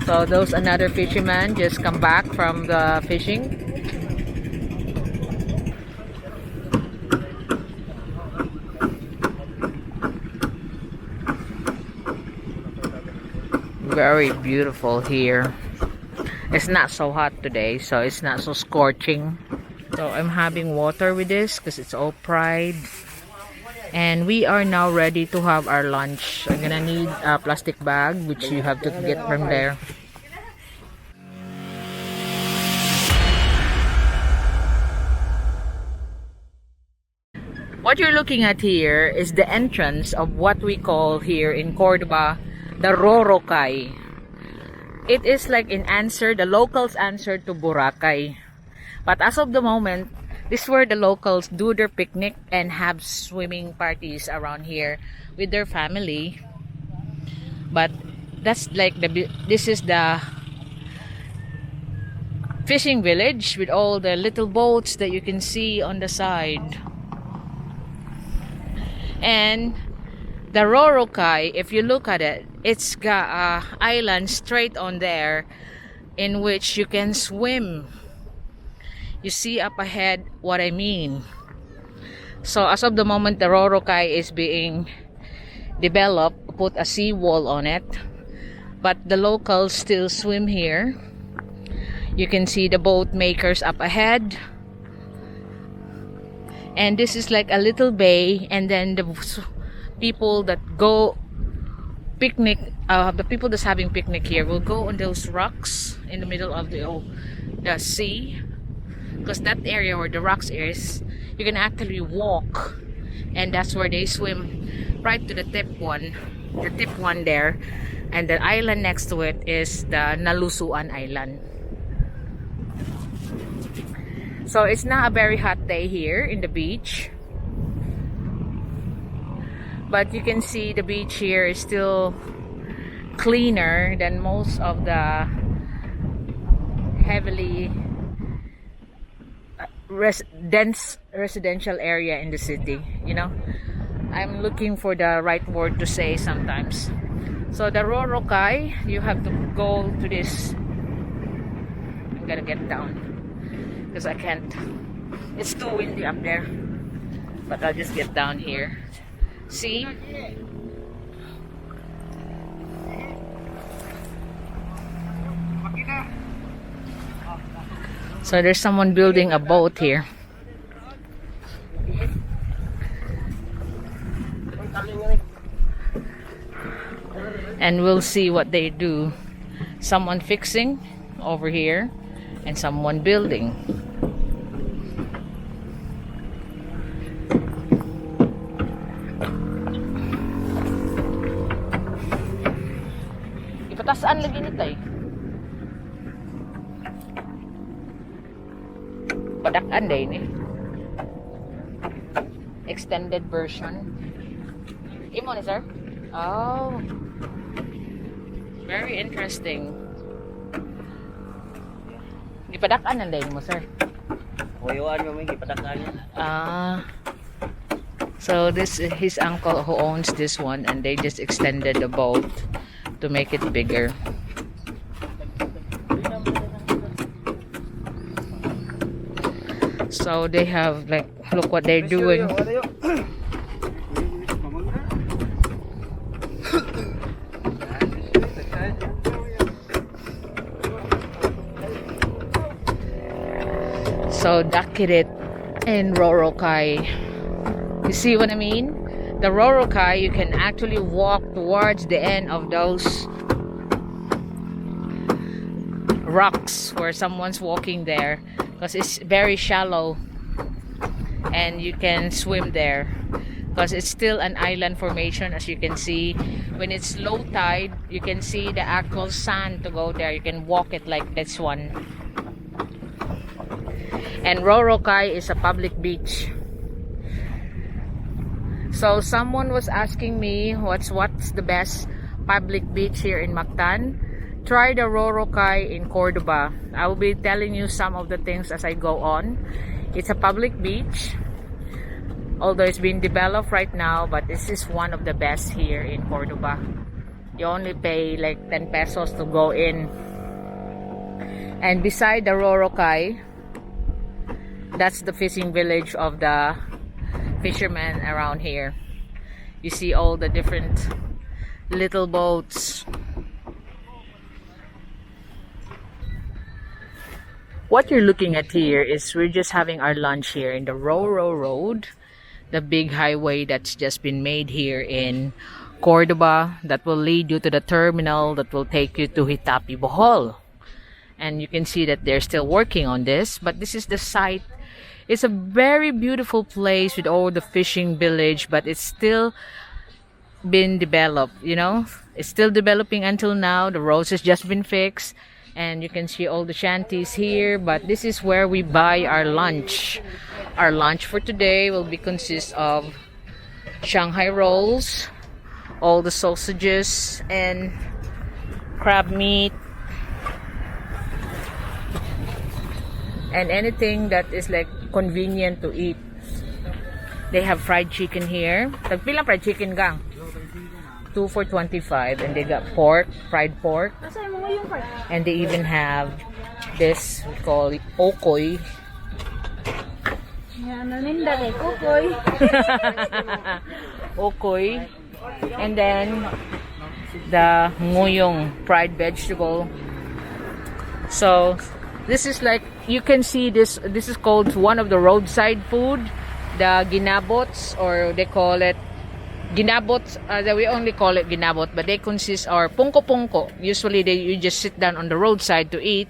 So those another fisherman just come back from the fishing. Very beautiful here. It's not so hot today, so it's not so scorching. So I'm having water with this because it's all fried. And we are now ready to have our lunch. I'm gonna need a plastic bag, which you have to get from there. What you're looking at here is the entrance of what we call here in Cordova the Rorokai. It is like an answer, the locals' answer to Boracay. But as of the moment, this is where the locals do their picnic and have swimming parties around here with their family. But that's like this is the fishing village with all the little boats that you can see on the side. And the Rorokai, if you look at it, it's got an island straight on there in which you can swim. You see up ahead what I mean. So as of the moment, the Rorokai is being developed, put a seawall on it, but the locals still swim here. You can see the boat makers up ahead. And this is like a little bay, and then the people that go picnic, the people that's having picnic here will go on those rocks in the middle of the sea, because that area where the rocks is, you can actually walk, and that's where they swim right to the tip one there, and the island next to it is the Nalusuan Island. So it's not a very hot day here in the beach, but you can see the beach here is still cleaner than most of the heavily dense residential area in the city. You know, I'm looking for the right word to say sometimes. So the Rorokai, you have to go to this. I'm gonna get down because I can't, it's too windy up there, but I'll just get down here. See? So there's someone building a boat here. And we'll see what they do. Someone fixing over here and someone building. Ipatasaan lagi nito eh. Padakan day ni. Extended version. Imo ni sir? Oh. Very interesting. Gipadakan ang day mo sir? Uyuan mo may gipadakan. So this is his uncle who owns this one, and they just extended the boat to make it bigger. So they have like, look what they're doing. So decorate in Rorokai. You see what I mean? The Rorokai, you can actually walk towards the end of those rocks where someone's walking there, because it's very shallow and you can swim there because it's still an island formation. As you can see, when it's low tide, you can see the actual sand to go there. You can walk it like this one. And Rorokai is a public beach. So someone was asking me what's the best public beach here in Mactan. Try the Rorokai in Cordova. I will be telling you some of the things as I go on. It's a public beach, although it's being developed right now, but this is one of the best here in Cordova. You only pay like 10 pesos to go in. And beside the Rorokai, that's the fishing village of the fishermen around here. You see all the different little boats. What you're looking at here is we're just having our lunch here in the Roro Road, the big highway that's just been made here in Cordova that will lead you to the terminal that will take you to Hitapi, Bohol. And you can see that they're still working on this, but this is the site. It's a very beautiful place with all the fishing village, but it's still been developed, you know. It's still developing until now. The roads has just been fixed. And you can see all the shanties here, but this is where we buy our lunch. Our lunch for today will be consist of Shanghai rolls, all the sausages, and crab meat, and anything that is like convenient to eat. They have fried chicken here. Tagpilang fried chicken gang? 2 for 25, and they got pork, fried pork, and they even have this, we call it okoy. Okoy, and then the ngoyong, fried vegetable. So this is like, you can see this is called one of the roadside food, the ginabots, or they call it ginabots. We only call it ginabot, but they consist or pungko. Usually you just sit down on the roadside to eat,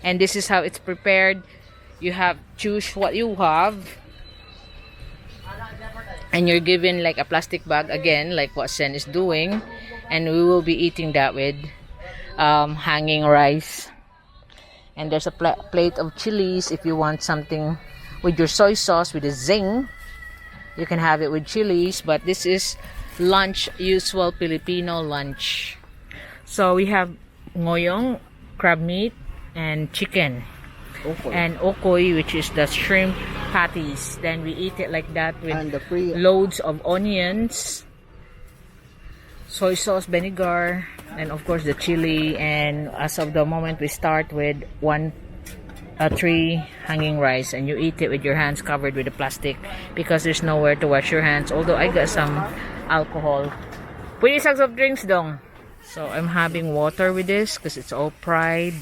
and this is how it's prepared. You have choose what you have, and you're given like a plastic bag again, like what Sen is doing, and we will be eating that with hanging rice. And there's a plate of chilies if you want something with your soy sauce with a zing. You can have it with chilies, but this is lunch, usual Filipino lunch. So we have ngoyong, crab meat, and chicken. Okoy. And okoy, which is the shrimp patties. Then we eat it like that with And the free loads of onions, soy sauce, vinegar, and of course the chili. And as of the moment, we start with 3 hanging rice, and you eat it with your hands covered with the plastic because there's nowhere to wash your hands, although I got some alcohol. Pwede sa soft drinks dong. So I'm having water with this because it's all fried,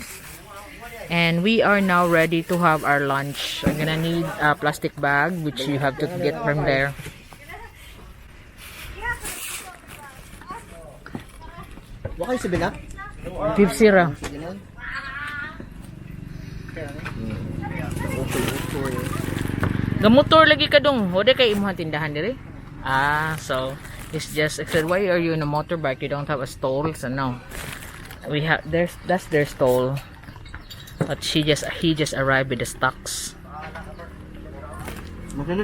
and we are now ready to have our lunch. I'm gonna need a plastic bag, which you have to get from there. Wakay sa binak? Pipsira. Gamotor lagi ka dong. Wala kay imuha tindahan diri. So it's just, I said, why are you in a motorbike? You don't have a stall? So no. We have, that's their stall. But he just arrived with the stocks.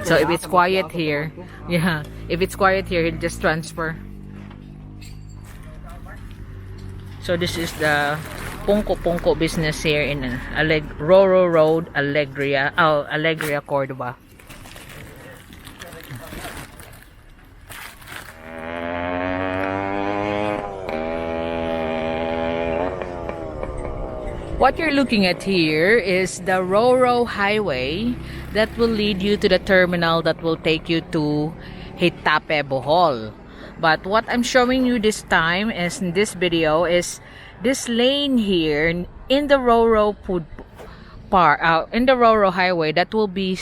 So if it's quiet here, yeah, if it's quiet here, he'll just transfer. So this is the Pungko business here in Roro Road, Alegria, Cordova. What you're looking at here is the Roro Highway that will lead you to the terminal that will take you to Hitape, Bohol. But what I'm showing you this time is in this video is this lane here in the Roro Food Park, in the Roro Highway, that will be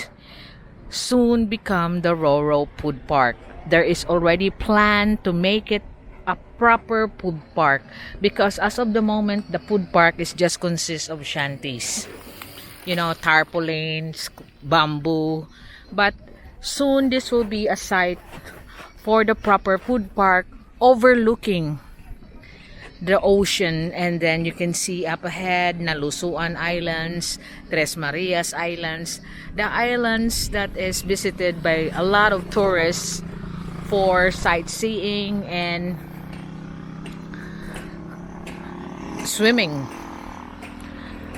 soon become the Roro Food Park. There is already plan to make it a proper food park, because as of the moment the food park is just consists of shanties, you know, tarpaulins, bamboo. But soon this will be a site for the proper food park overlooking the ocean, and then you can see up ahead Nalusuan Islands, Tres Marias Islands, the islands that is visited by a lot of tourists for sightseeing and swimming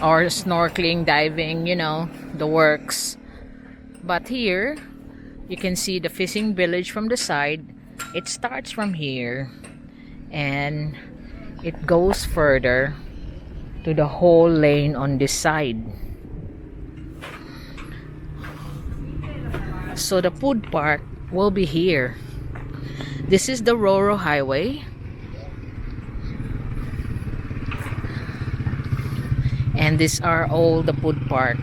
or snorkeling, diving, you know, the works. But here you can see the fishing village from the side. It starts from here, and it goes further to the whole lane on this side. So the food park will be here. This is the Roro Highway. And these are all the food park.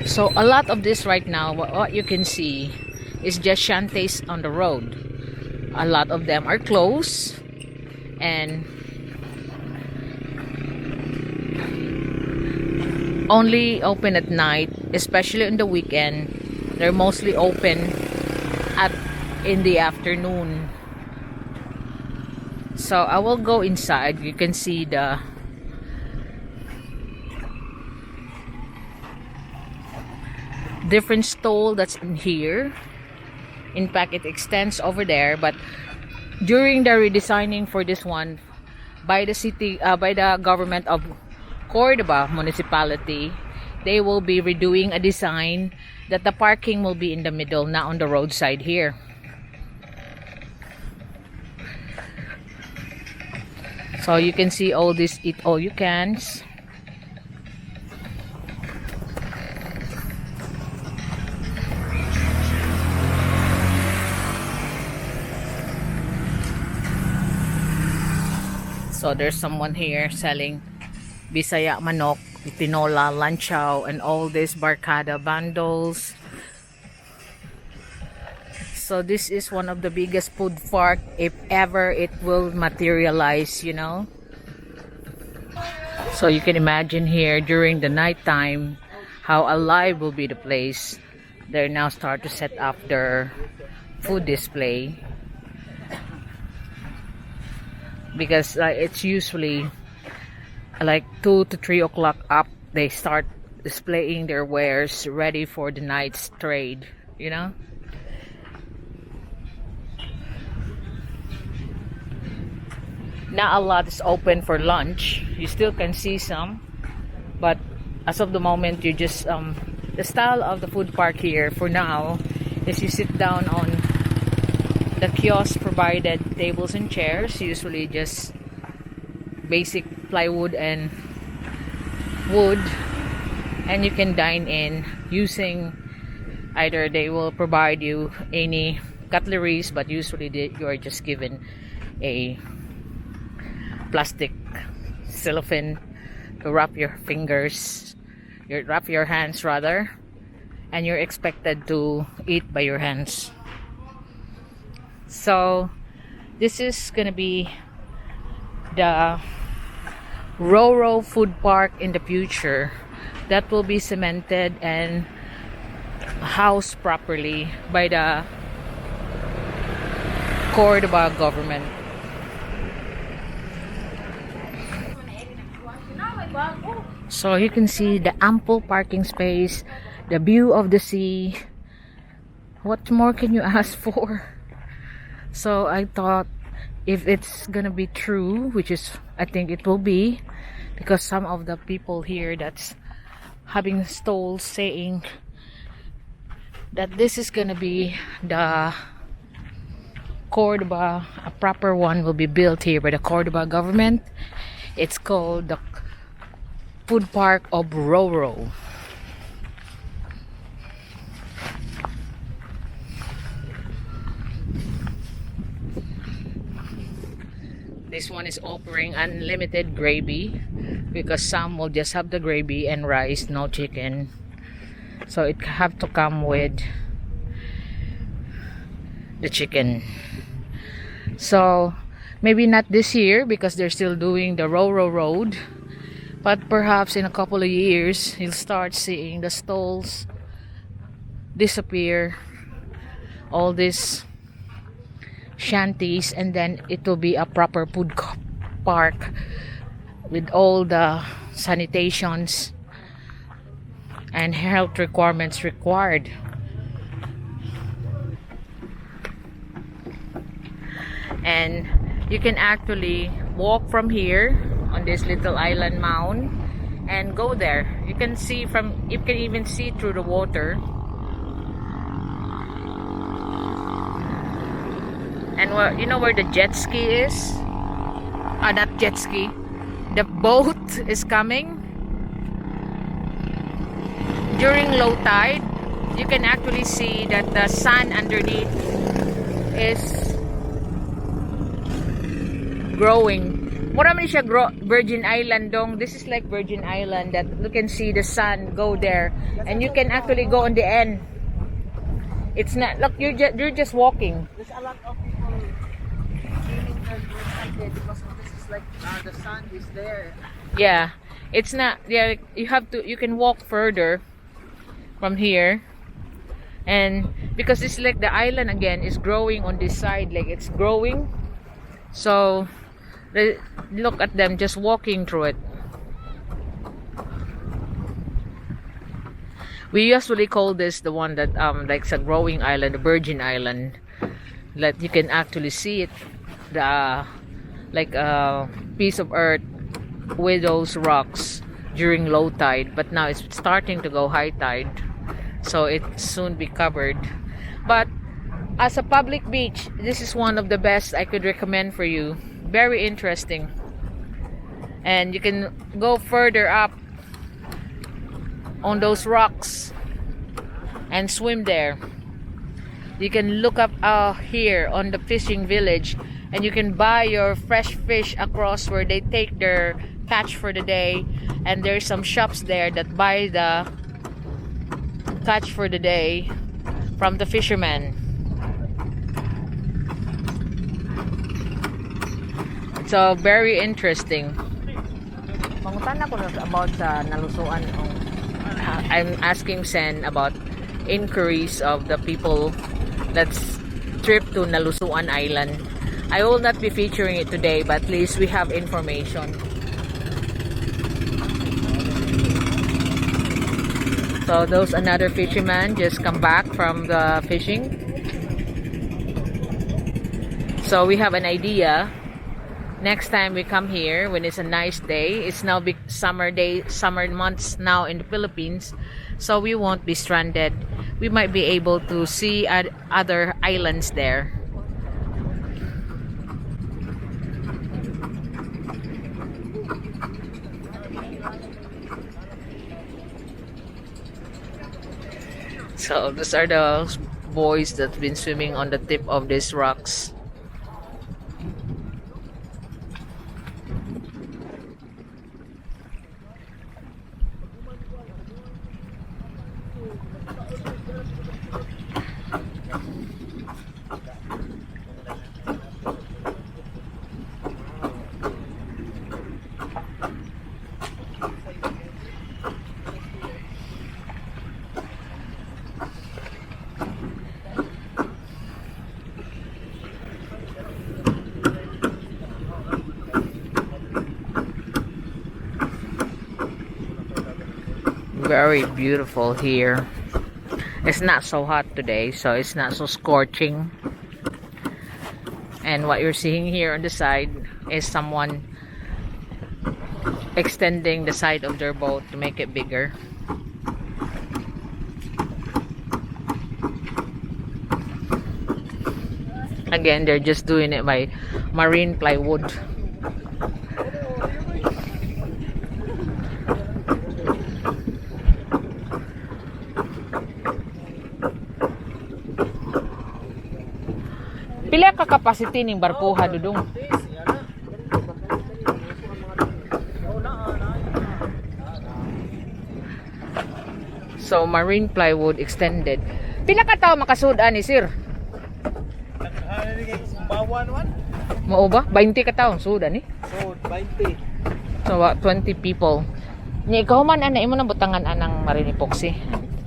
So a lot of this right now, what you can see is just shanties on the road. A lot of them are closed and only open at night, especially on the weekend. They're mostly open in the afternoon. So I will go inside. You can see the different stall that's in here. In fact, it extends over there, but during the redesigning for this one by the city, by the government of Cordova municipality, they will be redoing a design that the parking will be in the middle, not on the roadside here. So you can see all these eat all you cans. So there's someone here selling Bisaya manok, tinola, lanchaw, and all these barcada bundles. So this is one of the biggest food park if ever it will materialize, you know. So you can imagine here during the night time how alive will be the place. They now start to set up their food display. Because it's usually like 2 to 3 o'clock up, they start displaying their wares ready for the night's trade, you know. Not a lot is open for lunch. You still can see some, but as of the moment, you just the style of the food park here for now is you sit down on the kiosk provided tables and chairs, usually just basic plywood and wood, and you can dine in using either they will provide you any cutleries, but usually you are just given a plastic cellophane to wrap your fingers, wrap your hands rather, and you're expected to eat by your hands. So this is gonna be the Roro food park in the future that will be cemented and housed properly by the Cordova government. So you can see the ample parking space, the view of the sea. What more can you ask for? So I thought if it's gonna be true, which is I think it will be, because some of the people here that's having stalls saying that this is gonna be the Cordova, a proper one will be built here by the Cordova government. It's called the food park of Roro. This one is offering unlimited gravy because some will just have the gravy and rice, no chicken. So it have to come with the chicken. So maybe not this year because they're still doing the Roro Road, but perhaps in a couple of years you'll start seeing the stalls disappear, all these shanties, and then it will be a proper food park with all the sanitations and health requirements required. And you can actually walk from here on this little island mound and go there. You can even see through the water. And you know where the jet ski is? Not jet ski. The boat is coming. During low tide, you can actually see that the sand underneath is growing. Mura man siya Virgin Island dong. This is like Virgin Island that you can see the sun go there, and you can actually go on the end. It's not, look, you're just walking. There's a lot of people swimming there excited because this is like the sun is there. Yeah, it's not. Yeah, you can walk further from here, and because it's like the island again is growing on this side, like it's growing. So look at them just walking through it. We usually call this the one that like a growing island, a Virgin Island, that you can actually see it, the like a piece of earth with those rocks during low tide, but now it's starting to go high tide, so it soon be covered. But as a public beach, this is one of the best I could recommend for you. Very interesting, and you can go further up on those rocks and swim there. You can look up here on the fishing village, and you can buy your fresh fish across where they take their catch for the day, and there's some shops there that buy the catch for the day from the fishermen. So very interesting. Pangutan ako about sa nalusuan. I'm asking Sen about inquiries of the people that's trip to Nalusuan Island. I will not be featuring it today, but at least we have information. So those another fisherman just come back from the fishing. So we have an idea. Next time we come here when it's a nice day, it's now big summer months now in the Philippines, so we won't be stranded. We might be able to see other islands there. So those are the boys that's been swimming on the tip of these rocks. Very beautiful here. It's not so hot today, so it's not so scorching. And what you're seeing here on the side is someone extending the side of their boat to make it bigger. Again, they're just doing it by marine plywood. Pila ka capacity ning barkuha dudong? So marine plywood extended. Pila ka tawo makasudan ni sir? Mao ba? 20 ka tawo sudan ni? So 20. So 20 people. Ni ikaw man ana imo nang butangan anang marine epoxy.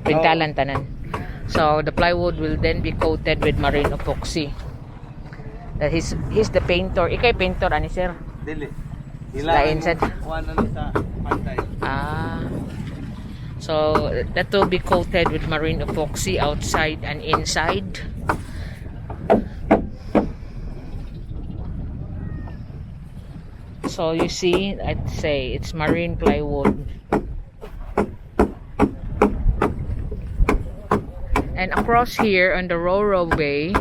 Pintalan tanan. So the plywood will then be coated with marine epoxy. That he's the painter. Ikay painter ani sir? Dili. Lain sad. One sa pantay. So that will be coated with marine epoxy outside and inside. So you see, I'd say it's marine plywood. And across here on the Rorocay,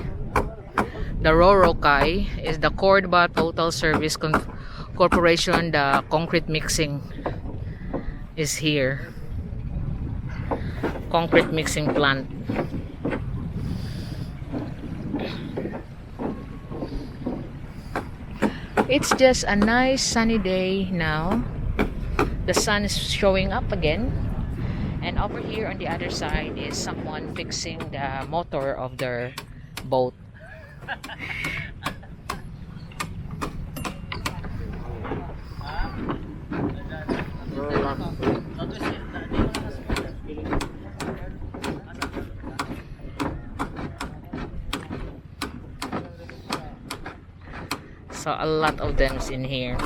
The Rorokai is the Cordova Total Service Corporation. The concrete mixing is here. Concrete mixing plant. It's just a nice sunny day now. The sun is showing up again. And over here on the other side is someone fixing the motor of their boat. So a lot of them is in here.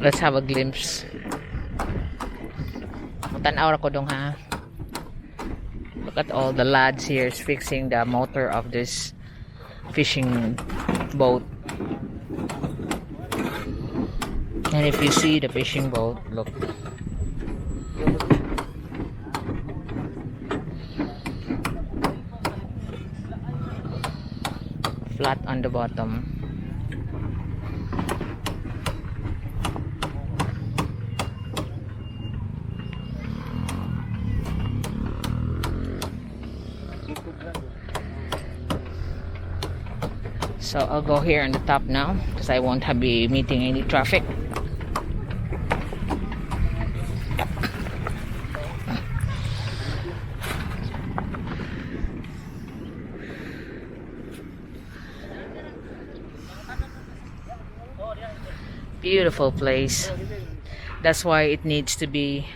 Let's have a glimpse. Tanaw ko dong ha. Look at all the lads here is fixing the motor of this fishing boat. And if you see the fishing boat, look. Flat on the bottom. So I'll go here on the top now because I won't be meeting any traffic. Beautiful place. That's why it needs to be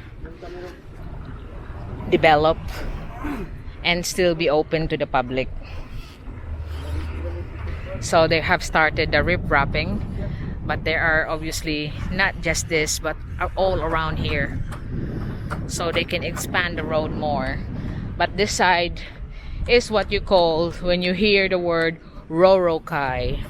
developed and still be open to the public. So they have started the rip-wrapping, but there are obviously not just this but all around here, so they can expand the road more. But this side is what you call, when you hear the word Rorokai,